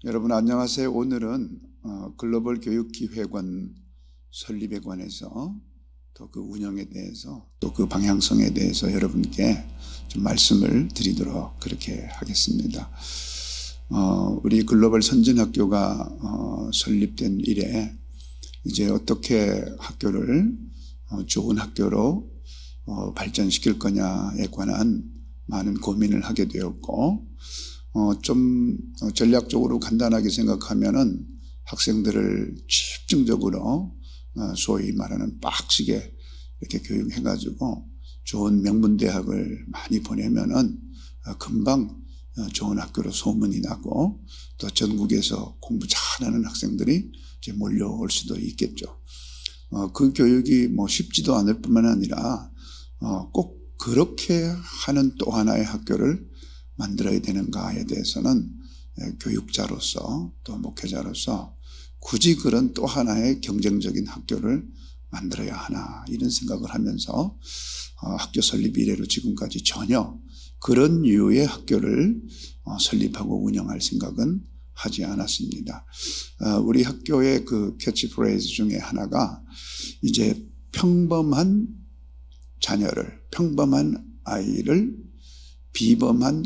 여러분 안녕하세요. 오늘은 글로벌 교육기획원 설립에 관해서 또 그 운영에 대해서 또 그 방향성에 대해서 여러분께 좀 말씀을 드리도록 그렇게 하겠습니다. 우리 글로벌 선진학교가 설립된 이래 이제 어떻게 학교를 좋은 학교로 발전시킬 거냐에 관한 많은 고민을 하게 되었고, 좀 전략적으로 간단하게 생각하면은 학생들을 집중적으로 소위 말하는 빡시게 이렇게 교육해가지고 좋은 명문대학을 많이 보내면은 금방 좋은 학교로 소문이 나고 또 전국에서 공부 잘하는 학생들이 이제 몰려올 수도 있겠죠. 그 교육이 뭐 쉽지도 않을 뿐만 아니라 꼭 그렇게 하는 또 하나의 학교를 만들어야 되는가에 대해서는 교육자로서 또 목회자로서 굳이 그런 또 하나의 경쟁적인 학교를 만들어야 하나 이런 생각을 하면서 학교 설립 이래로 지금까지 전혀 그런 유의 학교를 설립하고 운영할 생각은 하지 않았습니다. 우리 학교의 그 캐치프레이즈 중에 하나가 이제 평범한 자녀를, 평범한 아이를 비범한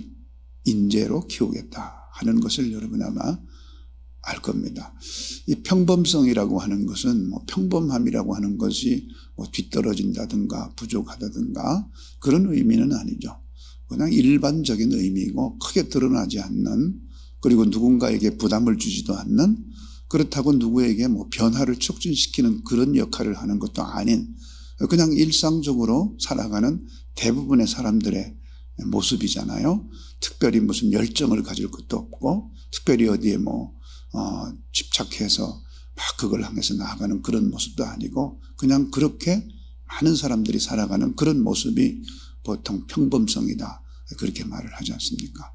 인재로 키우겠다 하는 것을 여러분 아마 알 겁니다. 이 평범성이라고 하는 것은 평범함이라고 하는 것이 뒤떨어진다든가 부족하다든가 그런 의미는 아니죠. 그냥 일반적인 의미이고 크게 드러나지 않는, 그리고 누군가에게 부담을 주지도 않는, 그렇다고 누구에게 변화를 촉진시키는 그런 역할을 하는 것도 아닌 그냥 일상적으로 살아가는 대부분의 사람들의 모습이잖아요. 특별히 무슨 열정을 가질 것도 없고 특별히 어디에 집착해서 막 그걸 향해서 나아가는 그런 모습도 아니고 그냥 그렇게 많은 사람들이 살아가는 그런 모습이 보통 평범성이다 그렇게 말을 하지 않습니까?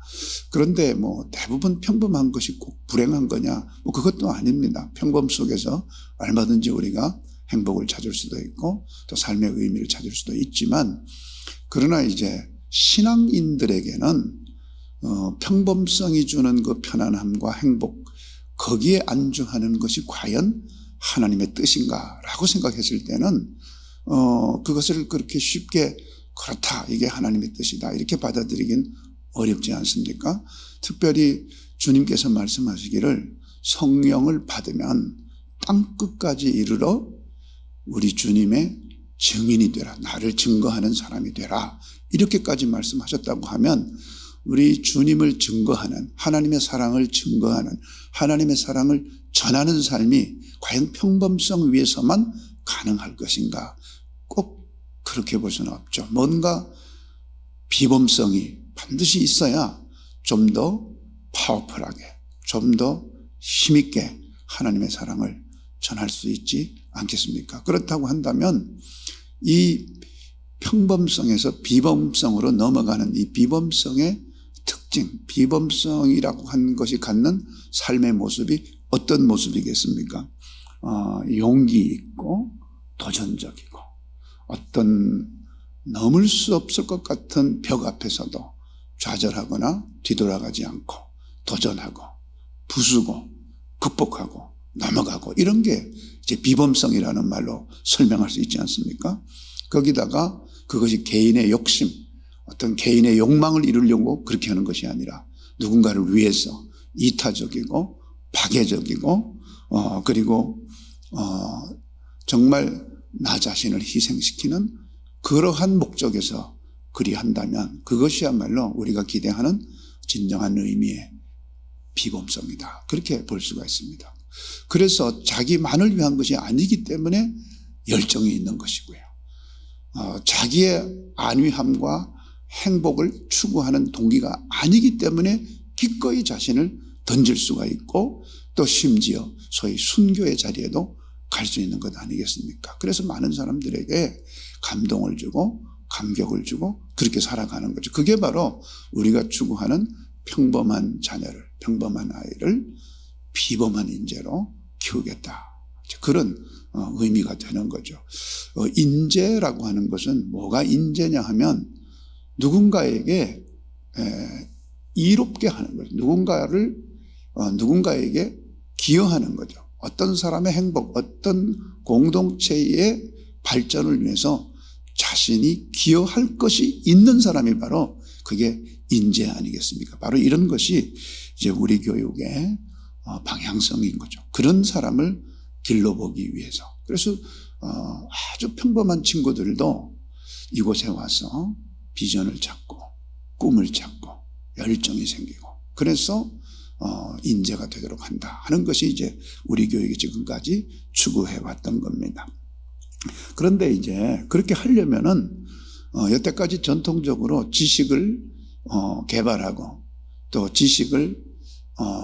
그런데 대부분 평범한 것이 꼭 불행한 거냐? 그것도 아닙니다. 평범 속에서 얼마든지 우리가 행복을 찾을 수도 있고 또 삶의 의미를 찾을 수도 있지만, 그러나 이제 신앙인들에게는 평범성이 주는 그 편안함과 행복, 거기에 안주하는 것이 과연 하나님의 뜻인가라고 생각했을 때는 그것을 그렇게 쉽게 그렇다, 이게 하나님의 뜻이다 이렇게 받아들이긴 어렵지 않습니까? 특별히 주님께서 말씀하시기를 성령을 받으면 땅끝까지 이르러 우리 주님의 증인이 되라, 나를 증거하는 사람이 되라 이렇게까지 말씀하셨다고 하면 우리 주님을 증거하는, 하나님의 사랑을 증거하는, 하나님의 사랑을 전하는 삶이 과연 평범성 위에서만 가능할 것인가? 꼭 그렇게 볼 수는 없죠. 뭔가 비범성이 반드시 있어야 좀 더 파워풀하게, 좀 더 힘있게 하나님의 사랑을 전할 수 있지 않겠습니까? 그렇다고 한다면 이 평범성에서 비범성으로 넘어가는 이 비범성의 특징, 비범성이라고 하는 것이 갖는 삶의 모습이 어떤 모습이겠습니까? 용기 있고 도전적이고 어떤 넘을 수 없을 것 같은 벽 앞에서도 좌절하거나 뒤돌아가지 않고 도전하고 부수고 극복하고 넘어가고, 이런 게 이제 비범성이라는 말로 설명할 수 있지 않습니까? 거기다가 그것이 개인의 욕심, 어떤 개인의 욕망을 이루려고 그렇게 하는 것이 아니라 누군가를 위해서 이타적이고 파괴적이고 그리고 정말 나 자신을 희생시키는 그러한 목적에서 그리한다면 그것이야말로 우리가 기대하는 진정한 의미의 비범성이다, 그렇게 볼 수가 있습니다. 그래서 자기만을 위한 것이 아니기 때문에 열정이 있는 것이고요. 자기의 안위함과 행복을 추구하는 동기가 아니기 때문에 기꺼이 자신을 던질 수가 있고 또 심지어 소위 순교의 자리에도 갈 수 있는 것 아니겠습니까? 그래서 많은 사람들에게 감동을 주고 감격을 주고 그렇게 살아가는 거죠. 그게 바로 우리가 추구하는 평범한 자녀를, 평범한 아이를 비범한 인재로 키우겠다, 그런 의미가 되는 거죠. 인재라고 하는 것은 뭐가 인재냐 하면 누군가에게 이롭게 하는 거죠. 누군가를 누군가에게 기여하는 거죠. 어떤 사람의 행복, 어떤 공동체의 발전을 위해서 자신이 기여할 것이 있는 사람이 바로 그게 인재 아니겠습니까? 바로 이런 것이 이제 우리 교육의 방향성인 거죠. 그런 사람을 길러보기 위해서. 그래서 아주 평범한 친구들도 이곳에 와서 비전을 찾고 꿈을 찾고 열정이 생기고 그래서 인재가 되도록 한다 하는 것이 이제 우리 교육이 지금까지 추구해 왔던 겁니다. 그런데 이제 그렇게 하려면은 여태까지 전통적으로 지식을 개발하고 또 지식을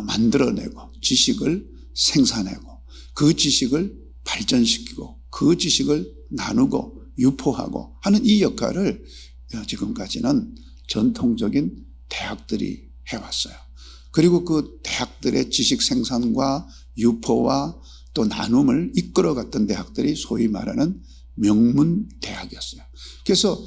만들어내고 지식을 생산하고 그 지식을 발전시키고 그 지식을 나누고 유포하고 하는 이 역할을 지금까지는 전통적인 대학들이 해왔어요. 그리고 그 대학들의 지식 생산과 유포와 또 나눔을 이끌어갔던 대학들이 소위 말하는 명문대학이었어요. 그래서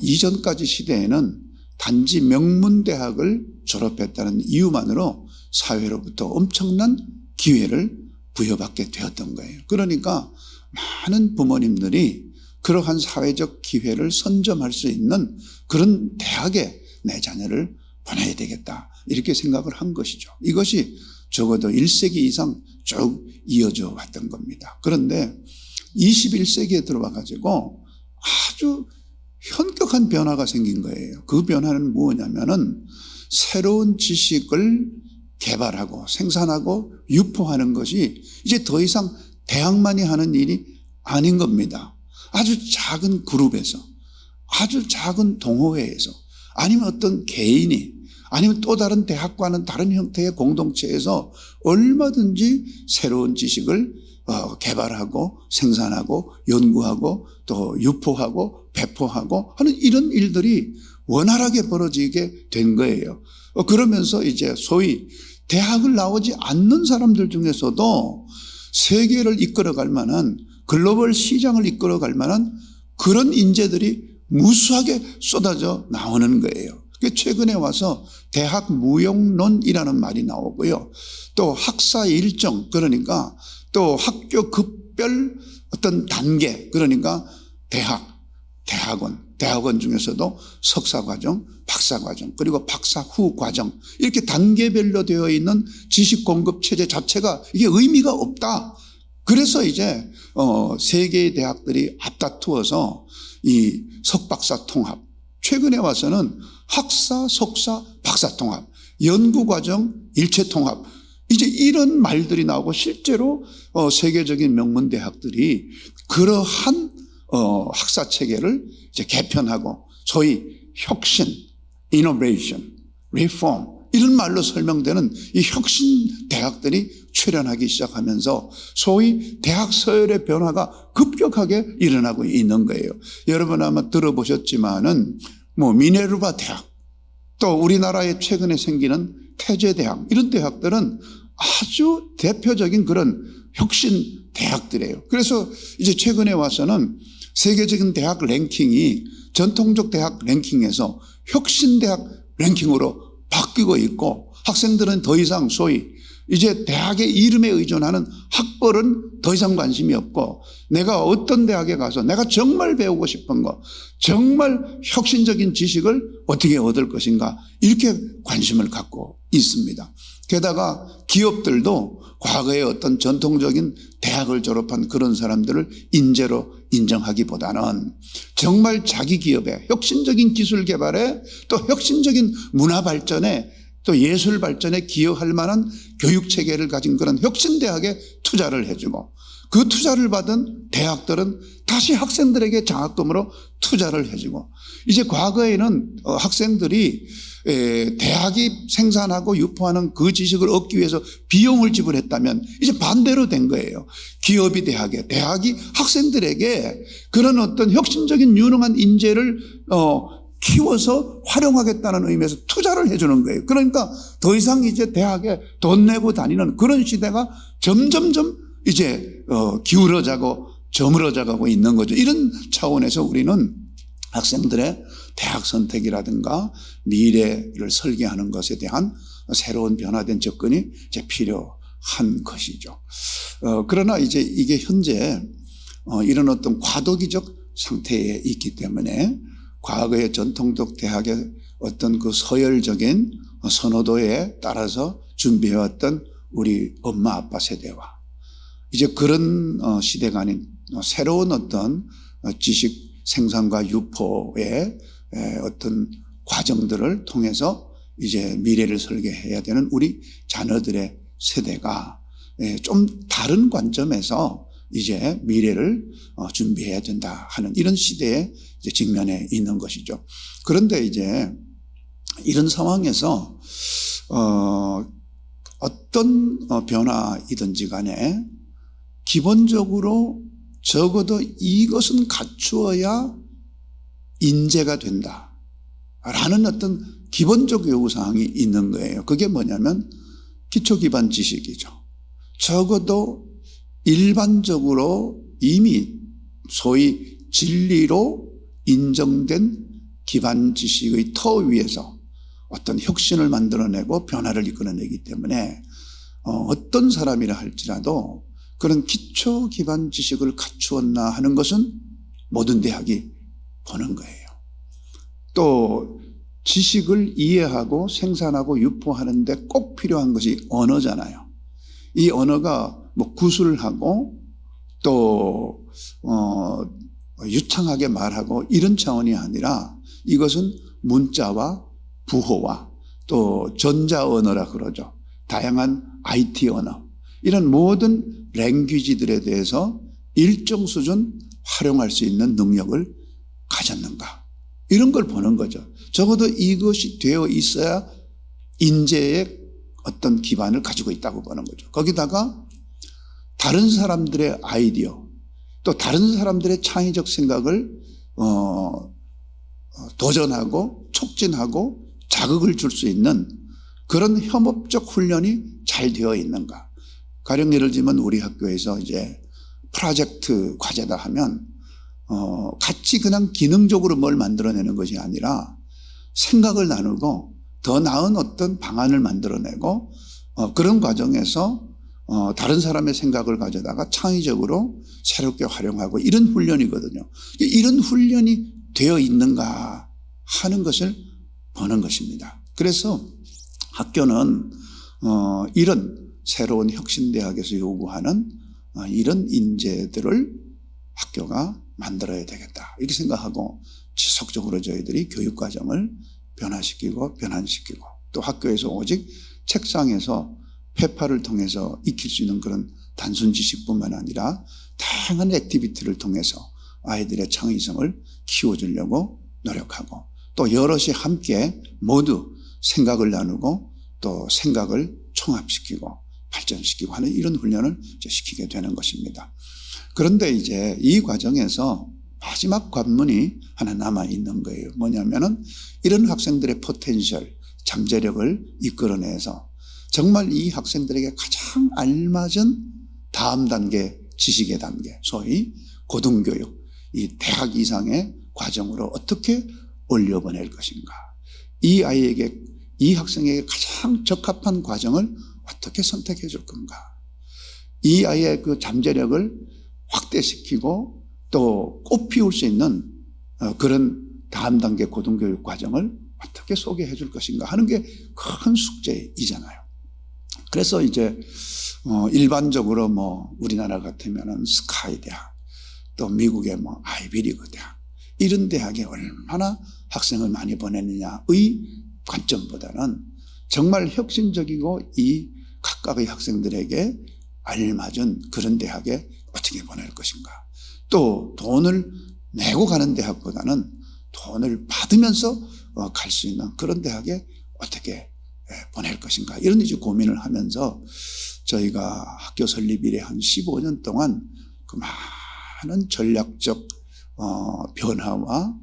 이전까지 시대에는 단지 명문대학을 졸업했다는 이유만으로 사회로부터 엄청난 기회를 부여받게 되었던 거예요. 그러니까 많은 부모님들이 그러한 사회적 기회를 선점할 수 있는 그런 대학에 내 자녀를 보내야 되겠다 이렇게 생각을 한 것이죠. 이것이 적어도 1세기 이상 쭉 이어져 왔던 겁니다. 그런데 21세기에 들어와 가지고 아주 현격한 변화가 생긴 거예요. 그 변화는 뭐냐면은 새로운 지식을 개발하고 생산하고 유포하는 것이 이제 더 이상 대학만이 하는 일이 아닌 겁니다. 아주 작은 그룹에서 아주 작은 동호회에서 아니면 어떤 개인이 아니면 또 다른 대학과는 다른 형태의 공동체에서 얼마든지 새로운 지식을 개발하고 생산하고 연구하고 또 유포하고 배포하고 하는 이런 일들이 원활하게 벌어지게 된 거예요. 그러면서 이제 소위 대학을 나오지 않는 사람들 중에서도 세계를 이끌어갈 만한 글로벌 시장을 이끌어갈 만한 그런 인재들이 무수하게 쏟아져 나오는 거예요. 최근에 와서 대학 무용론이라는 말이 나오고요. 또 학사 일정 그러니까 또 학교 급별 어떤 단계 그러니까 대학원 중에서도 석사과정, 박사과정 그리고 박사 후 과정 이렇게 단계별로 되어 있는 지식 공급 체제 자체가 이게 의미가 없다. 그래서 이제 세계의 대학들이 앞다투어서 이 석박사 통합 최근에 와서는 학사, 석사, 박사 통합, 연구과정, 일체 통합 이제 이런 말들이 나오고 실제로 세계적인 명문대학들이 그러한 학사 체계를 이제 개편하고 소위 혁신, 이노베이션, 리폼 이런 말로 설명되는 이 혁신 대학들이 출현하기 시작하면서 소위 대학 서열의 변화가 급격하게 일어나고 있는 거예요. 여러분 아마 들어보셨지만은 미네르바 대학 또 우리나라에 최근에 생기는 태제대학 이런 대학들은 아주 대표적인 그런 혁신 대학들이에요. 그래서 이제 최근에 와서는 세계적인 대학 랭킹이 전통적 대학 랭킹에서 혁신 대학 랭킹으로 바뀌고 있고 학생들은 더 이상 소위 이제 대학의 이름에 의존하는 학벌은 더 이상 관심이 없고 내가 어떤 대학에 가서 내가 정말 배우고 싶은 거 정말 혁신적인 지식을 어떻게 얻을 것인가 이렇게 관심을 갖고 있습니다. 게다가 기업들도 과거의 어떤 전통적인 대학을 졸업한 그런 사람들을 인재로 인정하기보다는 정말 자기 기업의 혁신적인 기술 개발에 또 혁신적인 문화 발전에 또 예술 발전에 기여할 만한 교육 체계를 가진 그런 혁신대학에 투자를 해주고 그 투자를 받은 대학들은 다시 학생들에게 장학금으로 투자를 해주고 이제 과거에는 학생들이 대학이 생산하고 유포하는 그 지식을 얻기 위해서 비용을 지불했다면 이제 반대로 된 거예요. 기업이 대학이 학생들에게 그런 어떤 혁신적인 유능한 인재를 키워서 활용하겠다는 의미에서 투자를 해주는 거예요. 그러니까 더 이상 이제 대학에 돈 내고 다니는 그런 시대가 점점점 이제 기울어져가고 저물어져가고 있는 거죠. 이런 차원에서 우리는 학생들의 대학 선택이라든가 미래를 설계하는 것에 대한 새로운 변화된 접근이 이제 필요한 것이죠. 그러나 이제 이게 현재 이런 어떤 과도기적 상태에 있기 때문에 과거의 전통적 대학의 어떤 그 서열적인 선호도에 따라서 준비해왔던 우리 엄마 아빠 세대와 이제 그런 시대가 아닌 새로운 어떤 지식 생산과 유포의 어떤 과정들을 통해서 이제 미래를 설계해야 되는 우리 자녀들의 세대가 좀 다른 관점에서 이제 미래를 준비해야 된다 하는 이런 시대에 이제 직면해 있는 것이죠. 그런데 이제 이런 상황에서 어떤 변화이든지 간에 기본적으로 적어도 이것은 갖추어야 인재가 된다라는 어떤 기본적 요구사항이 있는 거예요. 그게 뭐냐면 기초기반 지식이죠. 적어도 일반적으로 이미 소위 진리로 인정된 기반 지식의 터 위에서 어떤 혁신을 만들어내고 변화를 이끌어내기 때문에 어떤 사람이라 할지라도 그런 기초 기반 지식을 갖추었나 하는 것은 모든 대학이 보는 거예요. 또 지식을 이해하고 생산하고 유포하는데 꼭 필요한 것이 언어잖아요. 이 언어가 뭐 구술하고 또 유창하게 말하고 이런 차원이 아니라 이것은 문자와 부호와 또 전자언어라 그러죠. 다양한 IT 언어 이런 모든 랭귀지들에 대해서 일정 수준 활용할 수 있는 능력을 가졌는가 이런 걸 보는 거죠. 적어도 이것이 되어 있어야 인재의 어떤 기반을 가지고 있다고 보는 거죠. 거기다가 다른 사람들의 아이디어 또 다른 사람들의 창의적 생각을 도전하고 촉진하고 자극을 줄 수 있는 그런 협업적 훈련이 잘 되어 있는가. 가령 예를 들면 우리 학교에서 이제 프로젝트 과제다 하면 같이 그냥 기능적으로 뭘 만들어내는 것이 아니라 생각을 나누고 더 나은 어떤 방안을 만들어내고 그런 과정에서 다른 사람의 생각을 가져다가 창의적으로 새롭게 활용하고 이런 훈련이거든요. 이런 훈련이 되어 있는가 하는 것을 보는 것입니다. 그래서 학교는 이런 새로운 혁신대학에서 요구하는 이런 인재들을 학교가 만들어야 되겠다 이렇게 생각하고 지속적으로 저희들이 교육과정을 변화시키고 변환시키고 또 학교에서 오직 책상에서 페파를 통해서 익힐 수 있는 그런 단순 지식뿐만 아니라 다양한 액티비티를 통해서 아이들의 창의성을 키워주려고 노력하고 또 여럿이 함께 모두 생각을 나누고 또 생각을 총합시키고 발전시키고 하는 이런 훈련을 시키게 되는 것입니다. 그런데 이제 이 과정에서 마지막 관문이 하나 남아 있는 거예요. 뭐냐면은 이런 학생들의 포텐셜, 잠재력을 이끌어내서 정말 이 학생들에게 가장 알맞은 다음 단계, 지식의 단계, 소위 고등교육, 이 대학 이상의 과정으로 어떻게 올려보낼 것인가. 이 아이에게, 이 학생에게 가장 적합한 과정을 어떻게 선택해 줄 건가. 이 아이의 그 잠재력을 확대시키고 또 꽃피울 수 있는 그런 다음 단계 고등교육 과정을 어떻게 소개해 줄 것인가 하는 게 큰 숙제이잖아요. 그래서 이제 일반적으로 뭐 우리나라 같으면은 스카이 대학 또 미국의 뭐 아이비리그 대학 이런 대학에 얼마나 학생을 많이 보내느냐의 관점보다는 정말 혁신적이고 이 각각의 학생들에게 알맞은 그런 대학에 어떻게 보낼 것인가. 또 돈을 내고 가는 대학보다는 돈을 받으면서 갈 수 있는 그런 대학에 어떻게 보낼 것인가. 이런 이제 고민을 하면서 저희가 학교 설립 이래 한 15년 동안 그 많은 전략적 변화와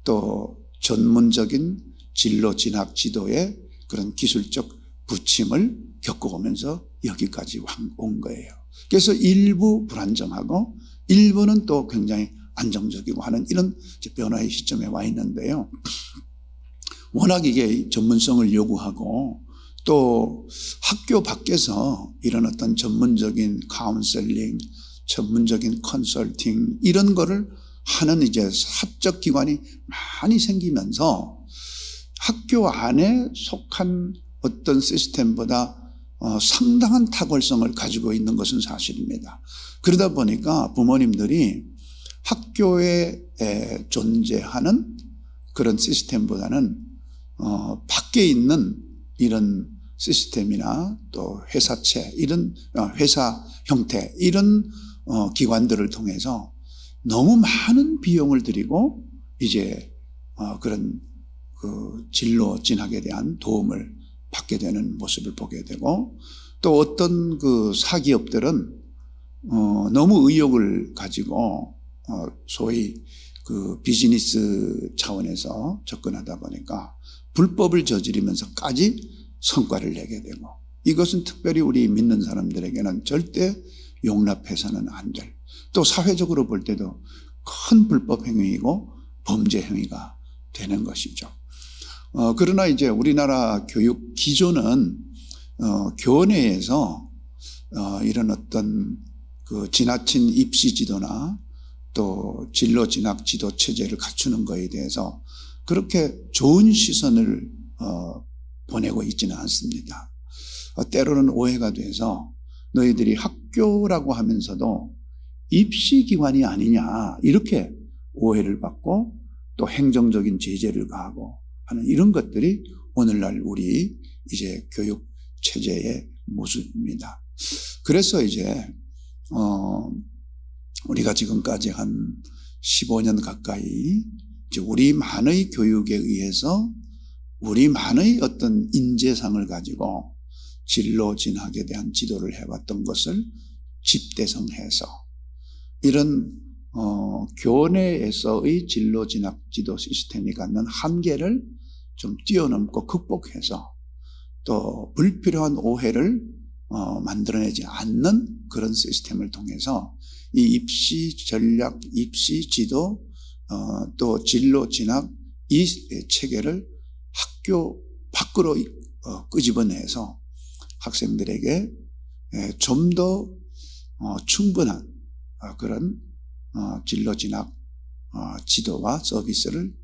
또 전문적인 진로 진학 지도의 그런 기술적 부침을 겪어오면서 여기까지 온 거예요. 그래서 일부 불안정하고 일부는 또 굉장히 안정적이고 하는 이런 변화의 시점에 와 있는데요. 워낙 이게 전문성을 요구하고 또 학교 밖에서 이런 어떤 전문적인 카운셀링, 전문적인 컨설팅 이런 거를 하는 이제 사적 기관이 많이 생기면서 학교 안에 속한 어떤 시스템보다 상당한 탁월성을 가지고 있는 것은 사실입니다. 그러다 보니까 부모님들이 학교에 존재하는 그런 시스템보다는 밖에 있는 이런 시스템이나 또 회사체, 이런 회사 형태, 이런 기관들을 통해서 너무 많은 비용을 들이고 이제 그런 그 진로 진학에 대한 도움을 받게 되는 모습을 보게 되고, 또 어떤 그 사기업들은 너무 의욕을 가지고 소위 그 비즈니스 차원에서 접근하다 보니까 불법을 저지르면서까지 성과를 내게 되고, 이것은 특별히 우리 믿는 사람들에게는 절대 용납해서는 안 될, 또 사회적으로 볼 때도 큰 불법 행위이고 범죄 행위가 되는 것이죠. 그러나 이제 우리나라 교육 기조는 교내에서 이런 어떤 그 지나친 입시 지도나 또 진로 진학 지도 체제를 갖추는 것에 대해서 그렇게 좋은 시선을 보내고 있지는 않습니다. 때로는 오해가 돼서 너희들이 학교라고 하면서도 입시기관이 아니냐 이렇게 오해를 받고 또 행정적인 제재를 가하고 하는 이런 것들이 오늘날 우리 이제 교육 체제의 모습입니다. 그래서 이제 우리가 지금까지 한 15년 가까이 이제 우리만의 교육에 의해서 우리만의 어떤 인재상을 가지고 진로 진학에 대한 지도를 해왔던 것을 집대성해서 이런 교내에서의 진로 진학 지도 시스템이 갖는 한계를 좀 뛰어넘고 극복해서 또 불필요한 오해를 만들어내지 않는 그런 시스템을 통해서 이 입시 전략, 입시 지도, 또 진로 진학 이 체계를 학교 밖으로 끄집어내서 학생들에게 좀 더 충분한 그런 진로 진학 지도와 서비스를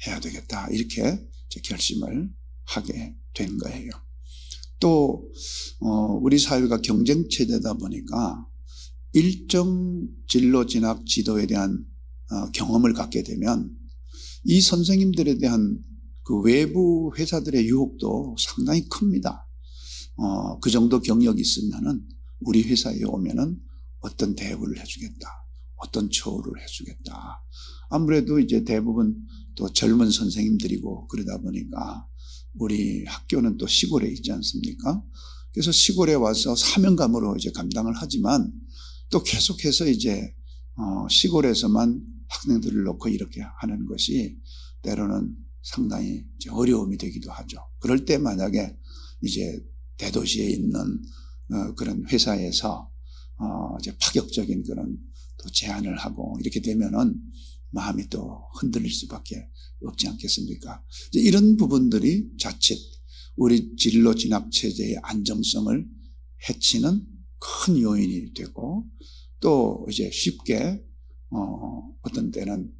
해야 되겠다, 이렇게 결심을 하게 된 거예요. 또 우리 사회가 경쟁 체제다 보니까 일정 진로 진학 지도에 대한 경험을 갖게 되면 이 선생님들에 대한 그 외부 회사들의 유혹도 상당히 큽니다. 그 정도 경력이 있으면은 우리 회사에 오면은 어떤 대우를 해주겠다, 어떤 처우를 해주겠다. 아무래도 이제 대부분 또 젊은 선생님들이고 그러다 보니까 우리 학교는 또 시골에 있지 않습니까? 그래서 시골에 와서 사명감으로 이제 감당을 하지만 또 계속해서 이제 시골에서만 학생들을 놓고 이렇게 하는 것이 때로는 상당히 이제 어려움이 되기도 하죠. 그럴 때 만약에 이제 대도시에 있는 그런 회사에서 이제 파격적인 그런 또 제안을 하고 이렇게 되면은 마음이 또 흔들릴 수밖에 없지 않겠습니까? 이제 이런 부분들이 자칫 우리 진로 진학 체제의 안정성을 해치는 큰 요인이 되고, 또 이제 쉽게 어떤 때는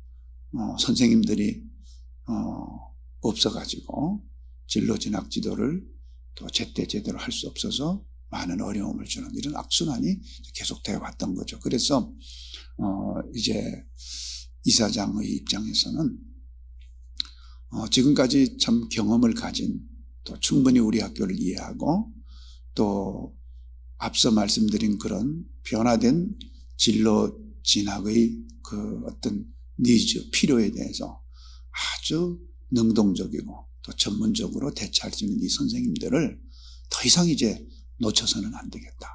선생님들이 없어가지고 진로 진학 지도를 또 제때제대로 할 수 없어서 많은 어려움을 주는 이런 악순환이 계속되어 왔던 거죠. 그래서 이제 이사장의 입장에서는 지금까지 참 경험을 가진, 또 충분히 우리 학교를 이해하고 또 앞서 말씀드린 그런 변화된 진로 진학의 그 어떤 니즈, 필요에 대해서 아주 능동적이고 또 전문적으로 대처할 수 있는 이 선생님들을 더 이상 이제 놓쳐서는 안 되겠다.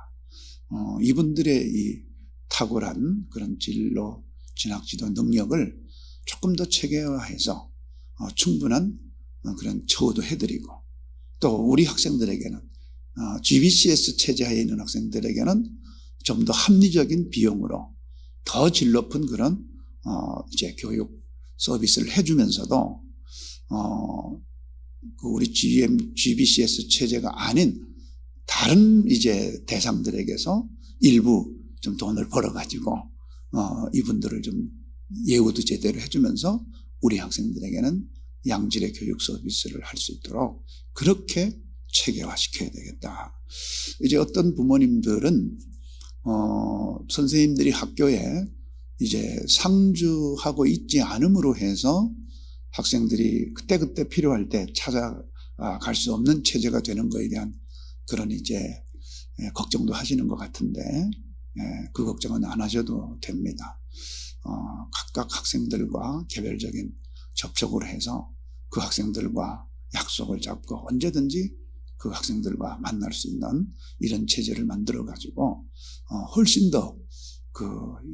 이분들의 이 탁월한 그런 진로 진학 지도 능력을 조금 더 체계화해서 충분한 그런 처우도 해드리고, 또 우리 학생들에게는 GBCS 체제하에 있는 학생들에게는 좀 더 합리적인 비용으로 더 질 높은 그런 이제 교육 서비스를 해주면서도 그 우리 GBCS 체제가 아닌 다른 이제 대상들에게서 일부 좀 돈을 벌어가지고 이분들을 좀 예우도 제대로 해주면서 우리 학생들에게는 양질의 교육 서비스를 할 수 있도록 그렇게 체계화시켜야 되겠다. 이제 어떤 부모님들은 선생님들이 학교에 이제 상주하고 있지 않음으로 해서 학생들이 그때그때 필요할 때 찾아갈 수 없는 체제가 되는 거에 대한 그런 이제 걱정도 하시는 것 같은데 그 걱정은 안 하셔도 됩니다. 각각 학생들과 개별적인 접촉을 해서 그 학생들과 약속을 잡고 언제든지 그 학생들과 만날 수 있는 이런 체제를 만들어 가지고 훨씬 더 그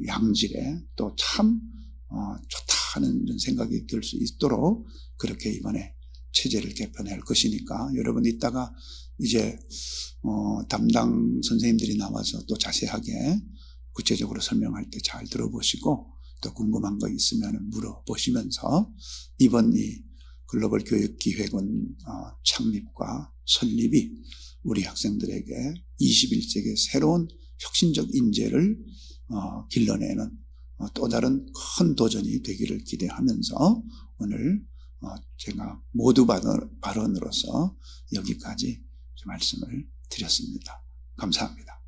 양질의 또 참 좋다 하는 이런 생각이 들 수 있도록 그렇게 이번에 체제를 개편할 것이니까 여러분 이따가 이제 담당 선생님들이 나와서 또 자세하게 구체적으로 설명할 때 잘 들어보시고 또 궁금한 거 있으면 물어보시면서 이번 이 글로벌 교육기획원 창립과 설립이 우리 학생들에게 21세기의 새로운 혁신적 인재를 길러내는 또 다른 큰 도전이 되기를 기대하면서 오늘 제가 모두 발언으로서 여기까지 말씀을 드렸습니다. 감사합니다.